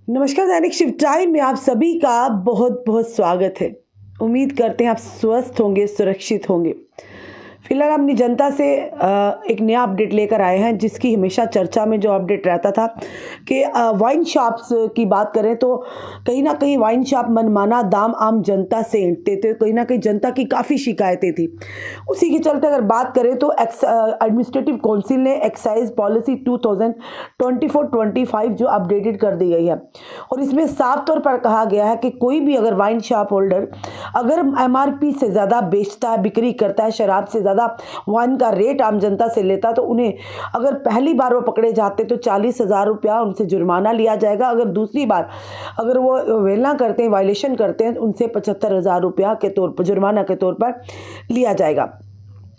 नमस्कार। दैनिक शिव टाइम में आप सभी का बहुत बहुत स्वागत है। उम्मीद करते हैं आप स्वस्थ होंगे, सुरक्षित होंगे। फिलहाल अपनी जनता से एक नया अपडेट लेकर आए हैं, जिसकी हमेशा चर्चा में जो अपडेट रहता था कि वाइन शॉप्स की बात करें तो कहीं ना कहीं वाइन शॉप मनमाना दाम आम जनता से ऐंठते थे। कहीं ना कहीं जनता की काफ़ी शिकायतें थी। उसी के चलते अगर बात करें तो एडमिनिस्ट्रेटिव काउंसिल ने एक्साइज पॉलिसी 2024-25 जो अपडेटेड कर दी गई है, और इसमें साफ तौर पर कहा गया है कि कोई भी अगर वाइन शॉप होल्डर अगर एमआरपी से ज़्यादा बेचता है, बिक्री करता है, शराब से ज़्यादा वाइन का रेट आम जनता से लेता, तो उन्हें अगर पहली बार वो पकड़े जाते तो 40,000 रुपया उनसे जुर्माना लिया जाएगा। अगर दूसरी बार अगर वो अवहेलना करते हैं, वायलेशन करते हैं, उनसे 75,000 रुपया के तौर पर जुर्माना के तौर पर लिया जाएगा।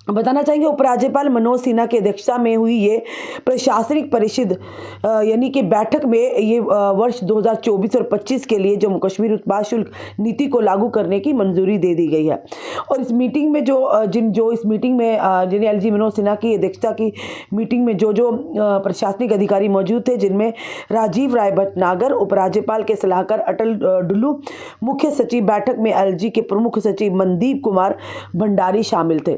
बताना चाहेंगे उपराज्यपाल मनोज सिन्हा की अध्यक्षता में हुई ये प्रशासनिक परिषद यानी कि बैठक में ये वर्ष 2024 और 25 के लिए जम्मू कश्मीर उत्पाद शुल्क नीति को लागू करने की मंजूरी दे दी गई है। और इस मीटिंग में इस मीटिंग में जिन्हें एलजी मनोज सिन्हा की अध्यक्षता की मीटिंग में जो प्रशासनिक अधिकारी मौजूद थे, जिनमें राजीव राय भटनागर उपराज्यपाल के सलाहकार अटल डुल्लू, मुख्य सचिव बैठक में एलजी के प्रमुख सचिव मनदीप कुमार भंडारी शामिल थे।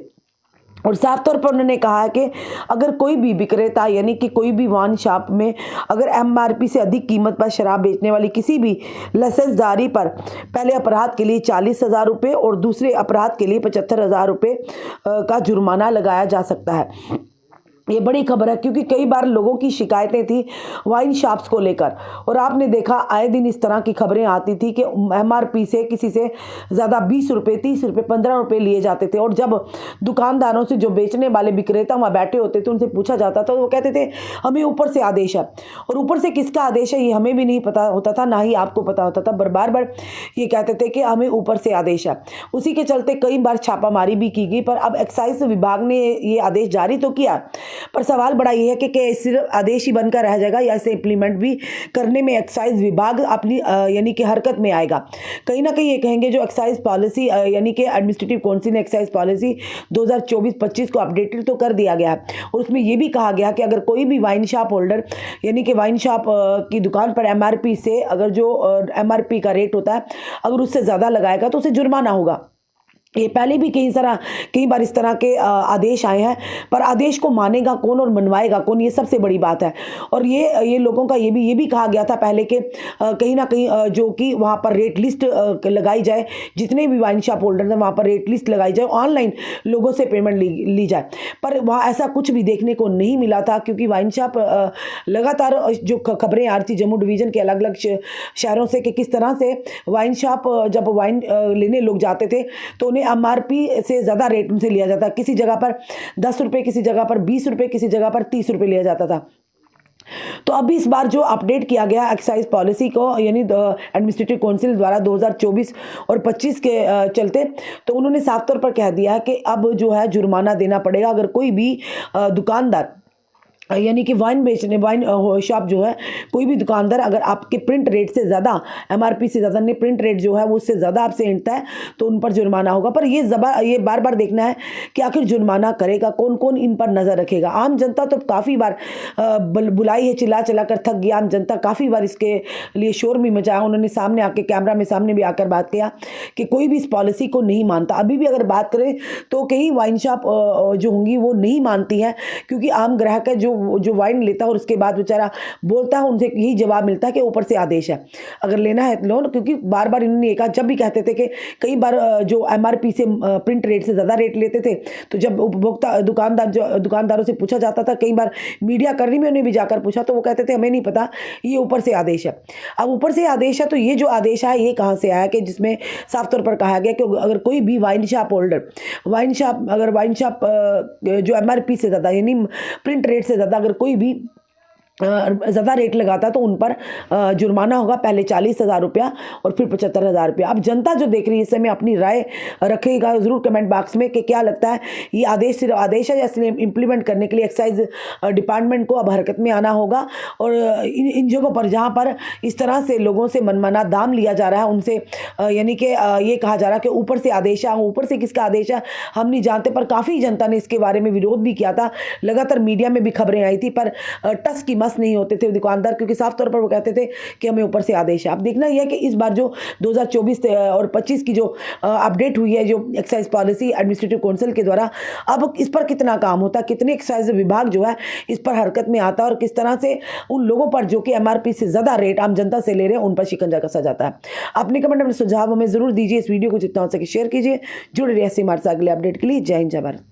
और साफ तौर पर उन्होंने कहा है कि अगर कोई भी विक्रेता यानी कि कोई भी वाइन शॉप में अगर एमआरपी से अधिक कीमत पर शराब बेचने वाली किसी भी लाइसेंसदारी पर पहले अपराध के लिए 40,000 रुपये और दूसरे अपराध के लिए 75,000 रुपये का जुर्माना लगाया जा सकता है। ये बड़ी खबर है, क्योंकि कई बार लोगों की शिकायतें थी वाइन शॉप्स को लेकर, और आपने देखा आए दिन इस तरह की खबरें आती थी कि एमआरपी से किसी से ज़्यादा 20 रुपये, 30 रुपये, 15 रुपये लिए जाते थे। और जब दुकानदारों से जो बेचने वाले विक्रेता वहाँ बैठे होते थे, उनसे पूछा जाता था तो वो कहते थे हमें ऊपर से आदेश है। और ऊपर से किसका आदेश है ये हमें भी नहीं पता होता था, ना ही आपको पता होता था। बार बार ये कहते थे कि हमें ऊपर से आदेश है। उसी के चलते कई बार छापामारी भी की गई, पर अब एक्साइज विभाग ने ये आदेश जारी तो किया, पर सवाल बड़ा ये है कि सिर्फ आदेश ही बनकर रह जाएगा या इसे इम्प्लीमेंट भी करने में एक्साइज विभाग अपनी यानी कि हरकत में आएगा। कहीं ना कहीं ये कहेंगे जो एक्साइज पॉलिसी यानी कि एडमिनिस्ट्रेटिव काउंसिल ने एक्साइज पॉलिसी 2024-25 को अपडेटेड तो कर दिया गया है, और उसमें ये भी कहा गया कि अगर कोई भी वाइन शॉप होल्डर यानी कि वाइन शॉप की दुकान पर एमआरपी से अगर जो एमआरपी का रेट होता है अगर उससे ज़्यादा लगाएगा तो उसे जुर्माना होगा। ये पहले भी कई बार इस तरह के आदेश आए हैं, पर आदेश को मानेगा कौन और मनवाएगा कौन, ये सबसे बड़ी बात है। और ये लोगों का ये भी कहा गया था पहले कि कहीं ना कहीं जो कि वहाँ पर रेट लिस्ट लगाई जाए, जितने भी वाइन शॉप होल्डर हैं वहाँ पर रेट लिस्ट लगाई जाए, ऑनलाइन लोगों से पेमेंट ली जाए। पर वहाँ ऐसा कुछ भी देखने को नहीं मिला था, क्योंकि वाइन शॉप लगातार जो खबरें आ रही थी जम्मू डिवीज़न के अलग अलग शहरों से कि किस तरह से वाइन शॉप जब वाइन लेने लोग जाते थे तो उन्हें एमआरपी से ज़्यादा रेट उनसे लिया जाता। किसी जगह पर 10 रुपये, किसी जगह पर 20 रुपये, किसी जगह पर 30 रुपये लिया जाता था। तो अभी इस बार जो अपडेट किया गया एक्साइज पॉलिसी को यानी एडमिनिस्ट्रेटिव काउंसिल द्वारा 2024 और 25 के चलते, तो उन्होंने साफ तौर पर कह दिया है कि अब जो है जुर्माना देना पड़ेगा अगर कोई भी दुकानदार यानी कि वाइन शॉप जो है, कोई भी दुकानदार अगर आपके प्रिंट रेट से ज़्यादा एमआरपी से ज़्यादा नहीं, प्रिंट रेट जो है वो उससे ज़्यादा आपसे ऐंठता है तो उन पर जुर्माना होगा। पर ये बार बार देखना है कि आखिर जुर्माना करेगा कौन, कौन इन पर नज़र रखेगा। आम जनता तो काफ़ी बार बुलाई है, चिल्ला चिल्ला कर थक गया। आम जनता काफ़ी बार इसके लिए शोर भी मचाया। उन्होंने सामने आके कैमरा में सामने भी आकर बात किया कि कोई भी इस पॉलिसी को नहीं मानता। अभी भी अगर बात करें तो कई वाइन शॉप जो होंगी वो नहीं मानती हैं, क्योंकि आम ग्राहक है जो वाइन लेता है और उसके बाद बेचारा बोलता है, उनसे यही जवाब मिलता है कि ऊपर से आदेश है, अगर लेना है लोन। क्योंकि बार बार इन्होंने कहा, जब भी कहते थे कि कई बार जो एमआरपी से प्रिंट रेट से ज़्यादा रेट लेते थे, तो जब उपभोक्ता दुकानदारों से पूछा जाता था, कई बार मीडिया कर्मी में उन्हें भी जाकर पूछा तो वो कहते थे हमें नहीं पता, ये ऊपर से आदेश है। अब ऊपर से आदेश है तो ये जो आदेश है ये कहाँ से आया कि जिसमें साफ तौर पर कहा गया कि अगर कोई भी wine shop holder wine shop जो एमआरपी से ज़्यादा यानी प्रिंट रेट से ज़्यादा अगर कोई भी ज़्यादा रेट लगाता तो उन पर जुर्माना होगा, पहले 40,000 रुपया और फिर 75,000 रुपया। अब जनता जो देख रही है इस समय अपनी राय रखेगा ज़रूर कमेंट बॉक्स में कि क्या लगता है, ये आदेश सिर्फ आदेश है या इसलिए इम्प्लीमेंट करने के लिए एक्साइज डिपार्टमेंट को अब हरकत में आना होगा। और इन जगहों पर जहाँ पर इस तरह से लोगों से मनमाना दाम लिया जा रहा है उनसे यानी कि ये कहा जा रहा है कि ऊपर से आदेश है, ऊपर से किसका आदेश है हम नहीं जानते। पर काफ़ी जनता ने इसके बारे में विरोध भी किया था, लगातार मीडिया में भी खबरें आई थी, पर टस की मस पास नहीं होते थे दुकानदार, क्योंकि साफ तौर पर वो कहते थे कि हमें ऊपर से आदेश है। अब देखना यह है कि इस बार जो 2024 और 25 की जो अपडेट हुई है, जो एक्साइज पॉलिसी एडमिनिस्ट्रेटिव काउंसिल के द्वारा, अब इस पर कितना काम होता है, कितने एक्साइज विभाग जो है इस पर हरकत में आता है, और किस तरह से उन लोगों पर जो कि MRP से ज़्यादा रेट आम जनता से ले रहे हैं उन पर शिकंजा कसा जाता है। अपने कमेंट, अपने सुझाव हमें ज़रूर दीजिए। इस वीडियो को जितना हो सके शेयर कीजिए। जुड़े रहिए हमारे साथ अगले अपडेट के लिए। जय हिंद, जय भारत।